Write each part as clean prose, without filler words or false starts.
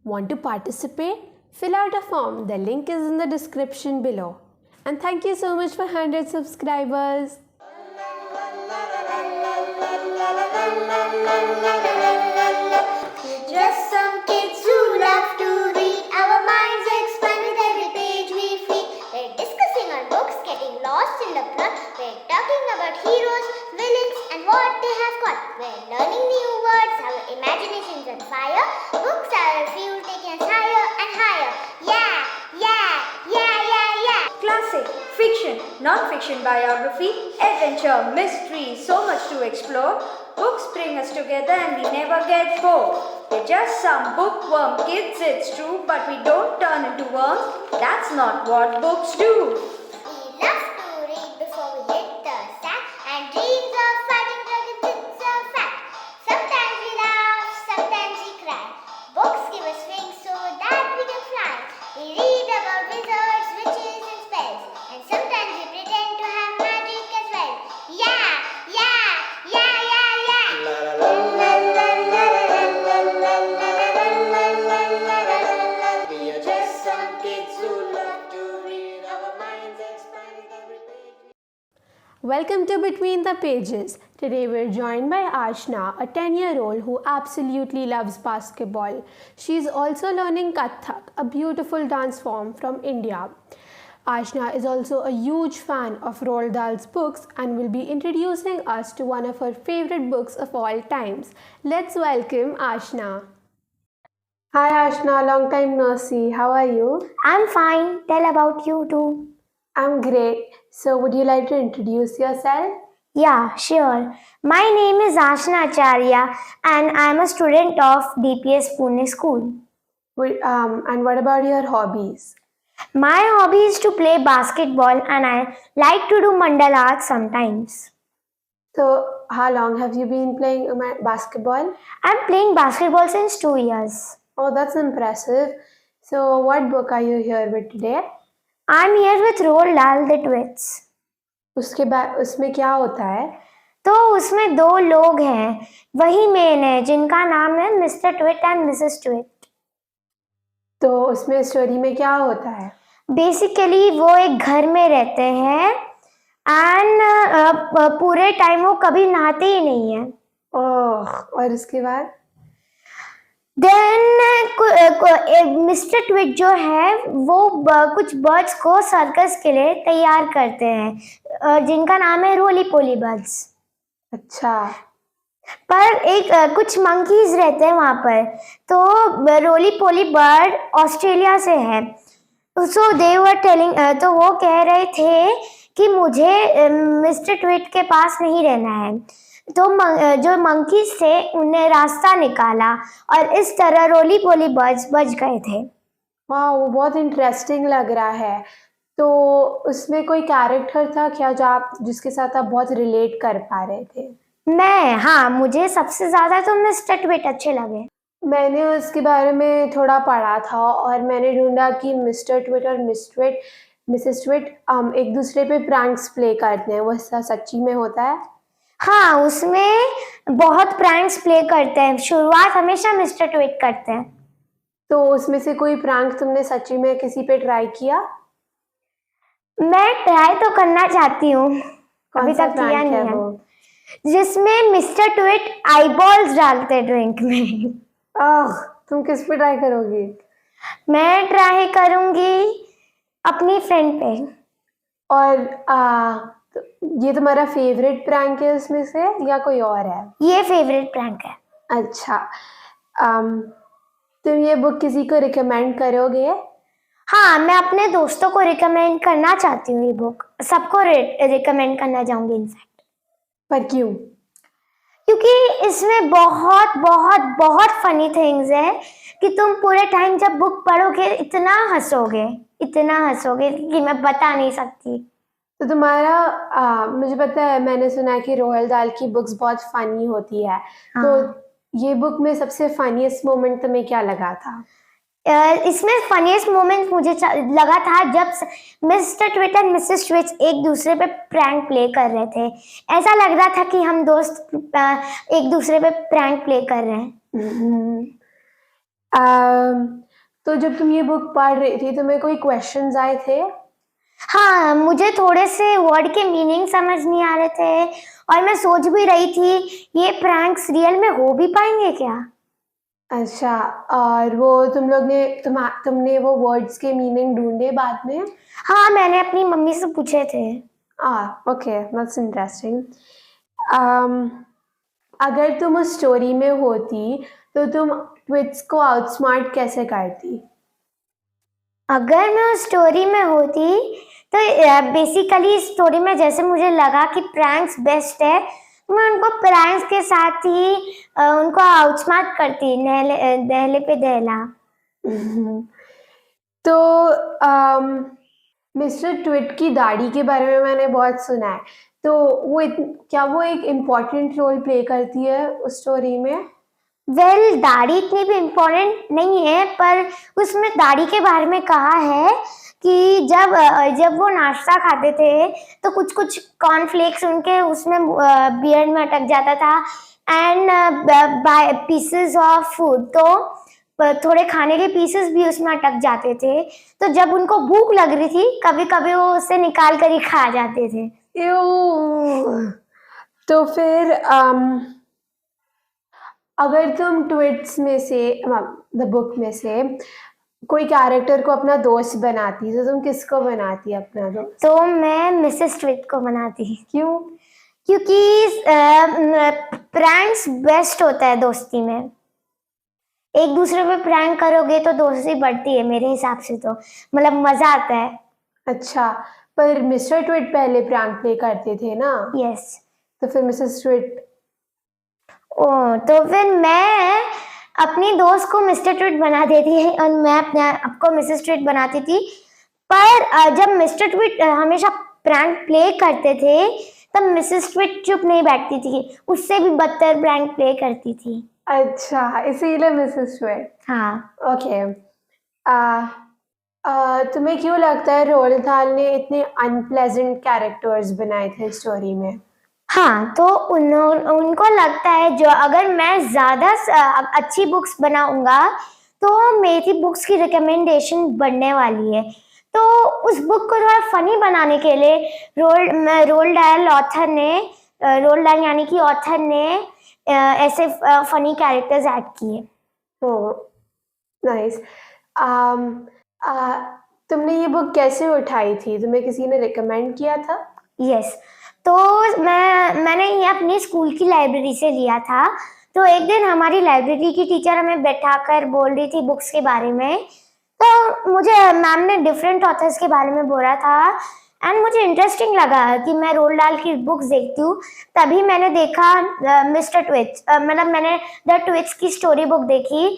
Want to participate? Fill out a form. The link is in the description below. And thank you so much for 100 subscribers. We're just some kids who love to read. Our minds expand with every page we feed. We're discussing our books, getting lost in the plot. We're talking about heroes, villains, and what they have got. We're learning new words, our imaginations on fire. Books are our fuel, taking us higher and higher. Yeah. Classic, fiction, non-fiction biography, adventure, mystery, so much to explore. Books bring us together and we never get bored. We're just some bookworm kids, it's true, but we don't turn into worms. That's not what books do. We love to read before we hit the sack, and dreams of fighting dragons, it's a fact. Sometimes we laugh, sometimes we cry. Books give us wings so that we can fly. We read about wizards, witches, and spells, and sometimes we pretend to have magic as well. Yeah. We are just some kids who love to read. Our minds expand with every page. Welcome to Between the Pages. Today we're joined by Ashna, a 10-year-old who absolutely loves basketball. She's also learning Kathak, a beautiful dance form from India. Ashna is also a huge fan of Roald Dahl's books and will be introducing us to one of her favorite books of all times. Let's welcome Ashna. Hi Ashna, long time no see. How are you? I'm fine. Tell about you too. I'm great. So would you like to introduce yourself? Yeah, sure. My name is Ashna Acharya and I'm a student of DPS Pune School. And what about your hobbies? My hobby is to play basketball and I like to do mandala art sometimes. So how long have you been playing basketball? I'm playing basketball since 2 years. Oh, that's impressive. So what book are you here with today? I'm here with Roald Dahl the Twits. उसमें क्या होता है? तो उसमें दो लोग हैं, वही मेन है जिनका नाम है mister tweet and Mrs tweet. तो उसमें स्टोरी में क्या होता है? बेसिकली वो एक घर में रहते हैं एंड पूरे टाइम वो कभी नहाते ही नहीं है. ओह, और उसके बाद? देन मिस्टर ट्विट जो है वो कुछ बर्ड्स को सर्कस के लिए तैयार करते हैं जिनका नाम है रोली पोली बर्ड्स. अच्छा. पर एक कुछ मंकीज रहते हैं वहां पर. तो रोली पोली बर्ड ऑस्ट्रेलिया से है. सो दे वर टेलिंग, तो वो कह रहे थे कि मुझे मिस्टर ट्विट के पास नहीं रहना है. तो जो मंकीज थे उन्हें रास्ता निकाला और इस तरह रोली पोली बर्ड्स बच गए थे. वाह, वो बहुत इंटरेस्टिंग लग रहा है. तो उसमें कोई कैरेक्टर था क्या जिसके साथ आप बहुत रिलेट कर पा रहे थे? हाँ, मुझे सबसे ज्यादा तो मिस्टर ट्विट अच्छे लगे. मैंने उसके बारे में थोड़ा पढ़ा था और मैंने ढूंढा कि मिस्टर ट्विट और मिसेस ट्विट एक दूसरे पे प्रैंक्स प्ले करते हैं. वो सच्ची में होता है? हाँ, उसमें बहुत प्रैंक्स प्ले करते हैं. शुरुआत हमेशा मिस्टर ट्विट करते हैं. तो उसमें से कोई प्रैंक तुमने सच्ची में किसी पे ट्राई किया? मैं ट्राई तो करना चाहती हूँ, अभी सा तक किया prank नहीं है है. वो? जिसमें मिस्टर ट्विट आईबॉल्स डालते हैं ड्रिंक में. तुम किस पे ट्राई करोगी? मैं ट्राई करूंगी अपनी फ्रेंड पे. और तो ये तुम्हारा फेवरेट प्रैंक है उसमें से या कोई और है? ये फेवरेट प्रैंक है. अच्छा. तुम ये बुक किसी को रिकमेंड करोगे? हाँ, मैं अपने दोस्तों को रिकमेंड करना चाहती हूँ. ये बुक सबको रिकमेंड करना चाहूंगी इनफैक्ट. पर क्यों? क्योंकि इसमें बहुत बहुत बहुत फनी थिंग्स है कि तुम पूरे टाइम जब बुक पढ़ोगे इतना हंसोगे कि मैं बता नहीं सकती. तो तुम्हारा मुझे पता है, मैंने सुना है कि रोald दाhl की बुक्स बहुत फनी होती है. हाँ. तो ये बुक में सबसे फनीएस्ट मोमेंट तुम्हें क्या लगा था? इसमें फनीएस्ट मोमेंट मुझे लगा था जब mister tweet and Mrs tweet एक दूसरे पे प्रैंक प्ले कर रहे थे. ऐसा लग रहा था कि हम दोस्त एक दूसरे पे प्रैंक प्ले कर रहे हैं. तो जब तुम ये बुक पढ़ रही थी तुम्हें कोई क्वेश्चंस आए थे? हाँ, मुझे थोड़े से वर्ड के मीनिंग समझ नहीं आ रहे थे और मैं सोच भी रही थी ये प्रैंक्स रियल में हो भी पाएंगे क्या। अच्छा, और वो तुमने वो वर्ड्स के मीनिंग ढूंढे बाद में? हाँ, मैंने अपनी मम्मी से पूछे थे। Okay, that's interesting. अगर तुम उस स्टोरी में होती तो तुम ट्विट्स को आउटस्मार्ट कैसे करती? अगर मैं उस स्टोरी में होती तो बेसिकली स्टोरी में जैसे मुझे लगा कि प्रैंक्स बेस्ट है, तो मैं उनको प्रैंक्स के साथ ही उनको आउटस्मार्ट करती, दहले पे दहला। तो मिस्टर ट्विट की दाढ़ी के बारे में मैंने बहुत सुना है, तो क्या वो एक इम्पोर्टेंट रोल प्ले करती है उस स्टोरी में? वेल, दाढ़ी इतनी भी इम्पोर्टेंट नहीं है, पर उसमें दाढ़ी के बारे में कहा है कि जब वो नाश्ता खाते थे तो कुछ कुछ कॉर्नफ्लेक्स उनके उसमें बियर्ड में अटक जाता था and by pieces of food, तो थोड़े खाने के पीसेस भी उसमें अटक जाते थे, तो जब उनको भूख लग रही थी कभी कभी वो उसे निकाल कर ही खा जाते थे। Ew! तो फिर अगर तुम ट्विट्स में से द बुक में से कोई कैरेक्टर को अपना दोस्त बनाती तो तुम किसको बनाती अपना दोस्त? तो मैं मिसेस ट्विट को बनाती, क्यों? क्योंकि प्रैंक्स बेस्ट होता है दोस्ती में। एक दूसरे पे प्रैंक करोगे तो दोस्ती बढ़ती है मेरे हिसाब से, तो मतलब मजा आता है। अच्छा, पर मिस्टर ट्विट पहले प्रैंक प्ले करते थे ना? यस। तो फिर मिसेस ट्विट? ओ, तो फिर मैं अपनी दोस्त को मिस्टर ट्विट बना देती है और मैं अपने आप को मिसेस ट्विट बनाती थी। पर जब मिस्टर ट्विट हमेशा प्रैंक प्ले करते थे तब मिसेस ट्विट चुप नहीं बैठती थी, उससे भी बदतर प्रैंक प्ले करती थी। अच्छा, इसीलिए मिसेस ट्विट। हाँ। ओके। तुम्हें क्यों लगता है रोald दाhl ने इतने अनप्लेजेंट कैरेक्टर्स बनाए थे स्टोरी में? हाँ, तो उनको लगता है जो अगर मैं ज़्यादा अच्छी बुक्स बनाऊंगा तो मेरी बुक्स की रिकमेंडेशन बढ़ने वाली है, तो उस बुक को थोड़ा फनी बनाने के लिए रोल्ड दाhl यानी कि ऑथर ने ऐसे फनी कैरेक्टर्स ऐड किए। ओह, नाइस। तुमने ये बुक कैसे उठाई थी? तुम्हें किसी ने रिकमेंड किया था? यस। तो मैंने ये अपनी स्कूल की लाइब्रेरी से लिया था। तो एक दिन हमारी लाइब्रेरी की टीचर हमें बैठाकर बोल रही थी बुक्स के बारे में, तो मुझे मैम ने डिफरेंट ऑथर्स के बारे में बोला था एंड मुझे इंटरेस्टिंग लगा कि मैं रोल्ड दाhl की बुक्स देखती हूँ। तभी मैंने देखा मिस्टर ट्विट्स, मतलब मैंने द ट्विट्स की स्टोरी बुक देखी।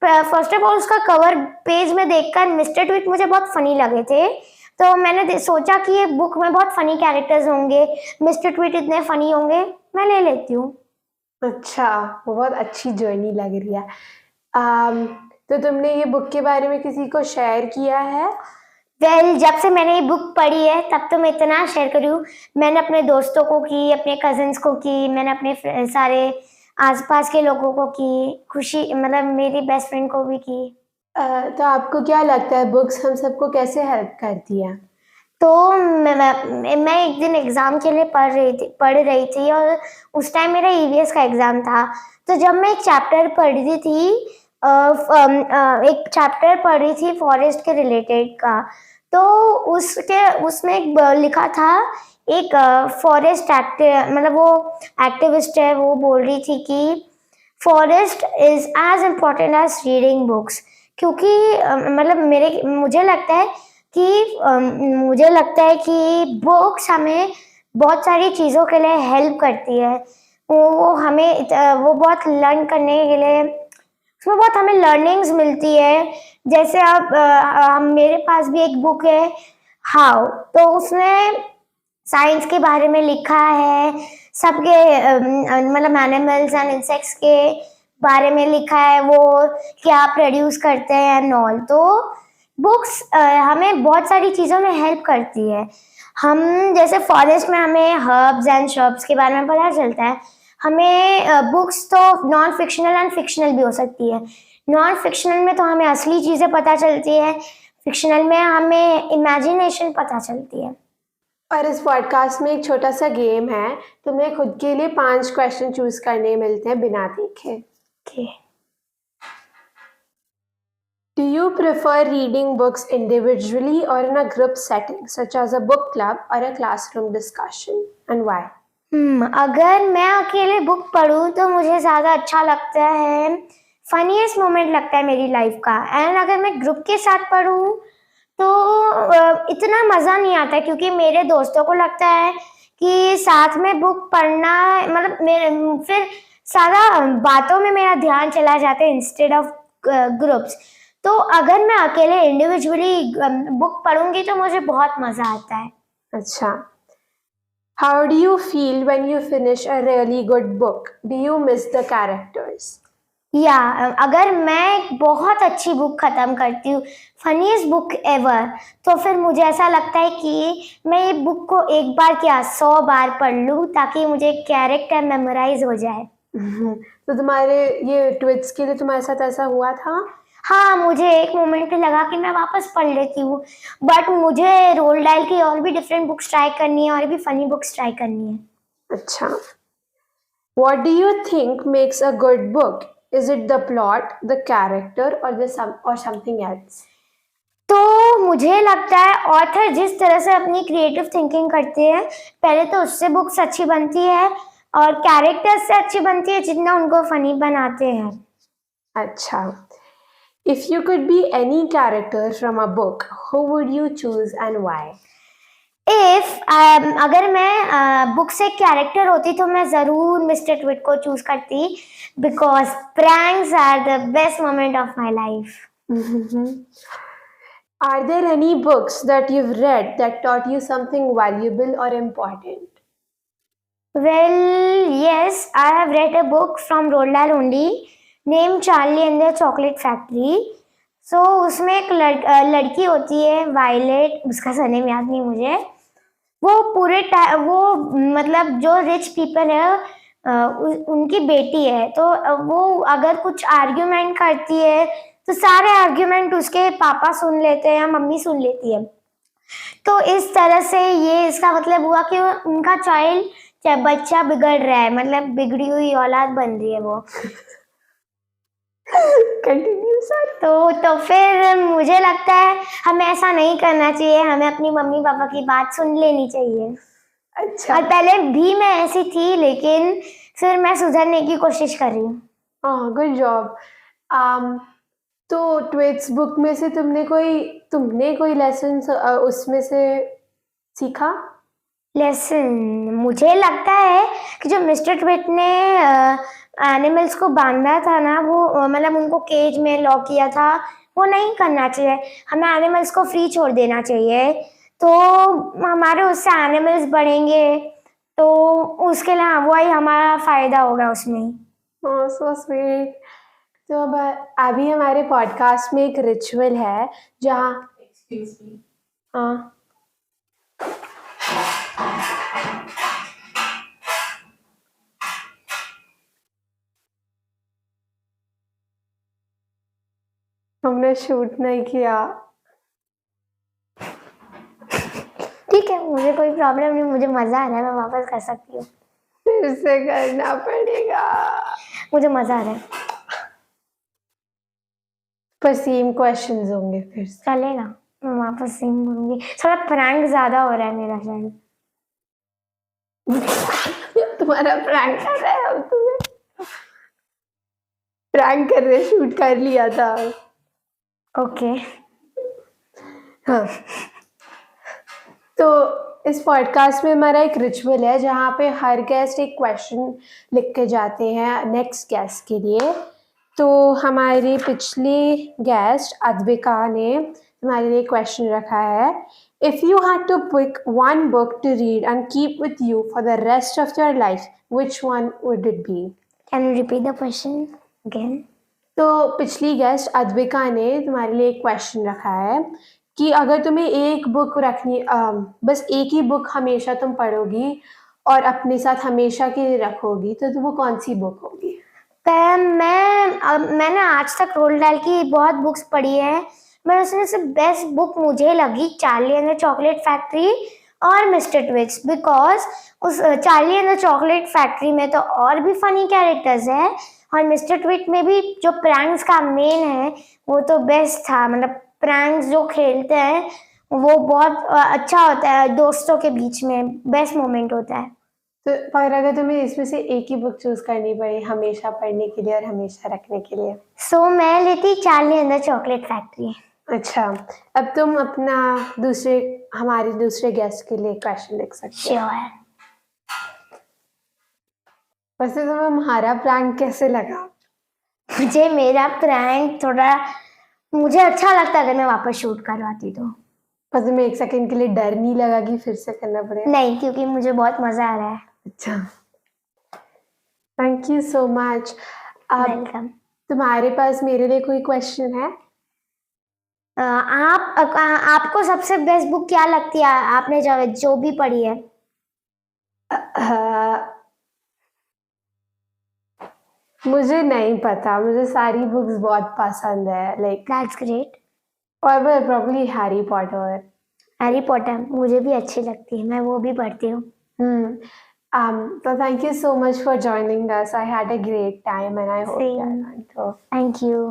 फर्स्ट ऑफ ऑल उसका कवर पेज में देखकर मिस्टर ट्विट मुझे बहुत फनी लगे थे, तो मैंने सोचा कि ये बुक में बहुत फनी कैरेक्टर्स होंगे, मिस्टर ट्विट इतने फनी होंगे, मैं ले लेती हूँ। अच्छा, बहुत अच्छी जर्नी लग रही है। तो तुमने ये बुक के बारे में किसी को शेयर किया है? वेल, जब से मैंने ये बुक पढ़ी है तब तो मैं इतना शेयर करी हूँ। मैंने अपने दोस्तों को की, अपने कजिन्स को की, मैंने अपने सारे आसपास के लोगों को की, खुशी मतलब मेरी बेस्ट फ्रेंड को भी की। तो आपको क्या लगता है बुक्स हम सबको कैसे हेल्प करती है? तो मैं एक दिन एग्ज़ाम के लिए पढ़ रही थी और उस टाइम मेरा ईवीएस का एग्ज़ाम था। तो जब मैं एक चैप्टर पढ़ रही थी फॉरेस्ट के रिलेटेड का, तो उसमें एक लिखा था, एक फॉरेस्ट मतलब वो एक्टिविस्ट है, वो बोल रही थी कि forest is as important as reading books, क्योंकि मतलब मुझे लगता है कि बुक्स हमें बहुत सारी चीज़ों के लिए हेल्प करती है। वो बहुत लर्न करने के लिए उसमें बहुत हमें लर्निंग्स मिलती है। जैसे अब मेरे पास भी एक बुक है हाउ, तो उसमें साइंस के बारे में लिखा है, सबके मतलब एनिमल्स एंड इंसेक्ट्स के बारे में लिखा है, वो क्या प्रोड्यूस करते हैं एंड ऑल। तो बुक्स हमें बहुत सारी चीज़ों में हेल्प करती है। हम जैसे फॉरेस्ट में हमें हर्ब्स एंड श्रब्स के बारे में पता चलता है, हमें बुक्स तो नॉन फिक्शनल एंड फिक्शनल भी हो सकती है। नॉन फिक्शनल में तो हमें असली चीज़ें पता चलती है, फिक्शनल में हमें इमेजिनेशन पता चलती है। और इस पॉडकास्ट में एक छोटा सा गेम है, तुम्हें खुद के लिए 5 क्वेश्चन चूज करने मिलते हैं बिना देखे। Okay. Do you prefer reading books individually or in a group setting, such as a book club or a classroom discussion, and why? अगर मैं अकेले बुक पढूं तो मुझे ज़्यादा अच्छा लगता है, फनीएस्ट मोमेंट लगता है मेरी लाइफ का। एंड अगर मैं ग्रुप के साथ पढूं तो इतना मज़ा नहीं आता, क्योंकि मेरे दोस्तों को लगता है कि साथ में बुक पढ़ना मतलब मेरे फिर सारा बातों में मेरा ध्यान चला जाता है इंस्टेड ऑफ ग्रुप्स। तो अगर मैं अकेले इंडिविजुअली बुक पढ़ूंगी तो मुझे बहुत मज़ा आता है। अच्छा, how do you feel when you finish a really good book? Do you miss the characters? या अगर मैं एक बहुत अच्छी बुक ख़त्म करती हूँ, फनीस्ट बुक एवर, तो फिर मुझे ऐसा लगता है कि मैं ये बुक को एक बार क्या 100 बार पढ़ लूँ, ताकि मुझे कैरेक्टर मेमोराइज हो जाए। तो तुम्हारे ये ट्विट्स के लिए तुम्हारे साथ ऐसा हुआ था? हाँ, मुझे एक मोमेंट पे लगा कि मैं वापस पढ़ लेती हूँ, बट मुझे रोल डायल की और भी डिफरेंट बुक्स ट्राई करनी है और भी फनी बुक्स ट्राई करनी है। अच्छा, what do you think makes a good book? Is it the plot, the character, or something else? तो मुझे लगता है ऑथर जिस तरह से अपनी क्रिएटिव थिंकिंग करते हैं, पहले तो उससे बुक्स अच्छी बनती है और कैरेक्टर्स से अच्छी बनती है जितना उनको फनी बनाते हैं। अच्छा, if you could be any character from a book, who would you choose and why? अगर मैं बुक से कैरेक्टर होती तो मैं ज़रूर मिस्टर ट्विट को चूज करती, because pranks are the best moment of my life. Are there any books that you've read that taught you something valuable or important? Well, yes, I have read a book from Roald Dahl only, named Charlie and the Chocolate Factory. So उसमें एक लड़की होती है violet, उसका surname याद नहीं मुझे। वो वो मतलब जो रिच पीपल है उनकी बेटी है, तो वो अगर कुछ आर्ग्यूमेंट करती है तो सारे आर्ग्यूमेंट उसके पापा सुन लेते हैं या मम्मी सुन लेती है। तो इस तरह से ये इसका मतलब हुआ कि उनका बच्चा बिगड़ रहा है, मतलब बिगड़ी हुई औलाद बन रही है वो। Continue, sir. तो फिर मुझे लगता है हमें ऐसा नहीं करना चाहिए, हमें अपनी मम्मी पापा की बात सुन लेनी चाहिए। अच्छा, और पहले भी मैं ऐसी थी, लेकिन फिर मैं सुधरने की कोशिश कर रही हूँ। Good job. तो ट्विट्स बुक में से तुमने कोई लेसन उसमें से सीखा? लेसन मुझे लगता है कि जो मिस्टर ट्विट ने एनिमल्स को बांधा था ना, वो मतलब उनको केज में लॉक किया था, वो नहीं करना चाहिए। हमें एनिमल्स को फ्री छोड़ देना चाहिए, तो हमारे उससे एनिमल्स बढ़ेंगे, तो उसके लिए वही हमारा फ़ायदा होगा उसमें। So sweet. तो अब अभी हमारे पॉडकास्ट में एक रिचुअल है जहाँ हाँ हमने शूट नहीं किया। ठीक है, मुझे कोई प्रॉब्लम नहीं, मुझे मज़ा आ रहा है, मैं वापस कर सकती हूँ। फिर से करना पड़ेगा। मुझे मज़ा आ रहा है। पर सेम क्वेश्चंस होंगे फिर से। चलेगा, मैं वापस सेम करूँगी। थोड़ा प्रैंक ज़्यादा हो रहा है मेरा शायद। तुम्हारा प्रैंक कर रहे हैं हम तुम्हें। प्रैंक कर रहे, शूट कर लिया था। ओके। हाँ, तो इस पॉडकास्ट में हमारा एक रिचुअल है जहाँ पे हर गेस्ट एक क्वेश्चन लिख के जाते हैं नेक्स्ट गेस्ट के लिए। तो हमारी पिछली गेस्ट अद्विका ने हमारे लिए क्वेश्चन रखा है, if you had to pick one book to read and keep with you for the rest of your life, which one would it be? Can you repeat the question again? तो पिछली guest Advika ने तुम्हारे लिए एक question रखा है कि अगर तुम्हें एक बुक रखनी, बस एक ही बुक हमेशा तुम पढ़ोगी, और अपने साथ हमेशा के लिए रखोगी तो वो कौन सी बुक होगी? मैंने आज तक रोल्ड डाल की बहुत बुक्स पढ़ी है, पर उसमें से बेस्ट बुक मुझे लगी Charlie and the chocolate factory और मिस्टर ट्विक्स, बिकॉज उस Charlie and the chocolate factory में तो और भी फनी कैरेक्टर्स है, और मिस्टर ट्विक में भी जो प्रैंक्स का मेन है वो तो बेस्ट था। मतलब प्रैंक्स जो खेलते हैं वो बहुत अच्छा होता है, दोस्तों के बीच में बेस्ट मोमेंट होता है। तो पर अगर तुम्हें इसमें से एक ही बुक चूज करनी पड़े हमेशा पढ़ने के लिए और हमेशा रखने के लिए, सो मैं लेती Charlie and the chocolate factory. अच्छा, अब तुम अपना हमारे दूसरे गेस्ट के लिए क्वेश्चन लिख सकते हो। श्योर। वैसे तुम्हें हमारा प्रैंक कैसे लगा? मुझे मेरा प्रैंक थोड़ा मुझे अच्छा लगता अगर मैं वापस शूट करवाती तो। पर तुम्हें एक सेकंड के लिए डर नहीं लगा कि फिर से करना पड़ेगा? नहीं, क्योंकि मुझे बहुत मजा आ रहा है। अच्छा, थैंक यू सो मच। अब वेलकम। तुम्हारे पास मेरे लिए कोई क्वेश्चन है? आपको सबसे बेस्ट बुक क्या लगती है, आपने जो भी पढ़ी है? मुझे नहीं पता, मुझे सारी बुक्स बहुत पसंद है, लाइक दैट्स ग्रेट। और probably Harry Potter. Harry Potter मुझे भी अच्छी लगती है, मैं वो भी पढ़ती हूँ। So thank you so much for joining us. I had a great time and I hope you Same. learned too. Thank you.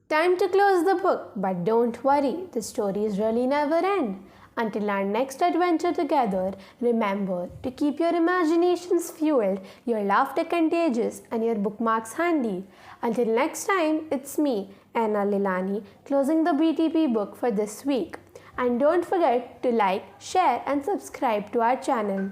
Time to close the book, but don't worry, the stories really never end. Until our next adventure together, remember to keep your imaginations fueled, your laughter contagious, and your bookmarks handy. Until next time, it's me, Anna Lilani, closing the BTP book for this week. And don't forget to like, share, and subscribe to our channel.